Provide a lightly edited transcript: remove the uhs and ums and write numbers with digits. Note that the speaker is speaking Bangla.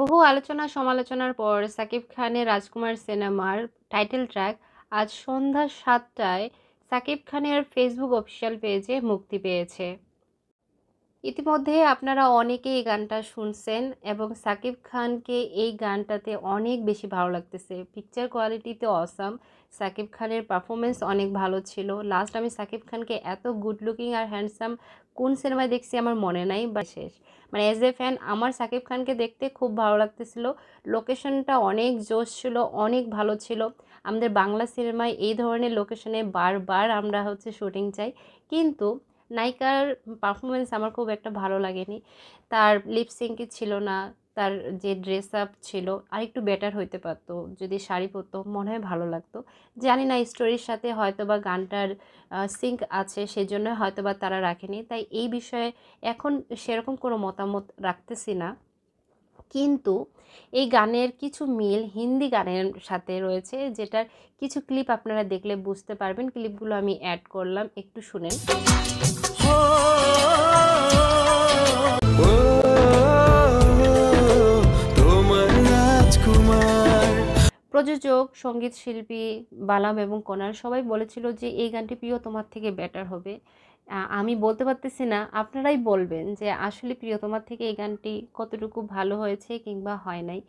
বহু আলোচনা সমালোচনার পর সাকিব খানের রাজকুমার সিনেমার টাইটেল ট্র্যাক আজ সন্ধ্যা ৭টায় সাকিব খানের ফেসবুক অফিসিয়াল পেজে মুক্তি পেয়েছে। ইতিমধ্যে আপনারা অনেকেই এই গানটা শুনছেন এবং সাকিব খানকে এই গানটাতে অনেক বেশি ভালো লাগতেছে। পিকচার কোয়ালিটিতে অসাম। সাকিব খানের পারফরমেন্স অনেক ভালো ছিল। লাস্ট আমি সাকিব খানকে এত গুড লুকিং আর হ্যান্ডসাম কোন সিনেমায় দেখছি আমার মনে নাই, বা শেষ মানে এজ এ ফ্যান আমার সাকিব খানকে দেখতে খুব ভালো লাগতেছিল। লোকেশনটা অনেক জোশ ছিল, অনেক ভালো ছিল। আমাদের বাংলা সিনেমায় এই ধরনের লোকেশনে বারবার আমরা শুটিং চাই, কিন্তু নায়িকার পারফরমেন্স আমার খুব একটা ভালো লাগেনি। তার লিপসিংকি ছিল না, তার যে ড্রেস আপ ছিল আরেকটু বেটার হইতে পারতো। যদি শাড়ি পরতো মনে হয় ভালো লাগতো। জানি না, স্টোরির সাথে হয়তোবা গানটার সিঙ্ক আছে, সেজন্য হয়তোবা তারা রাখেনি। তাই এই বিষয়ে এখন সেরকম কোনো মতামত রাখতেছি না। কিন্তু এই গানের কিছু মিল হিন্দি গানের সাথে রয়েছে, যেটার কিছু ক্লিপ আপনারা দেখলে বুঝতে পারবেন। ক্লিপগুলো আমি অ্যাড করলাম, একটু শুনেন। প্রযোজক, সঙ্গীত শিল্পী বালাম এবং কোনাল সবাই বলেছিল যে এই গানটি প্রিয়তমার থেকে বেটার হবে। আমি বলতে পারতেছি না, আপনারাই বলবেন যে আসলে প্রিয়তমার থেকে এই গানটি কতটুকু ভালো হয়েছে কিংবা হয় নাই।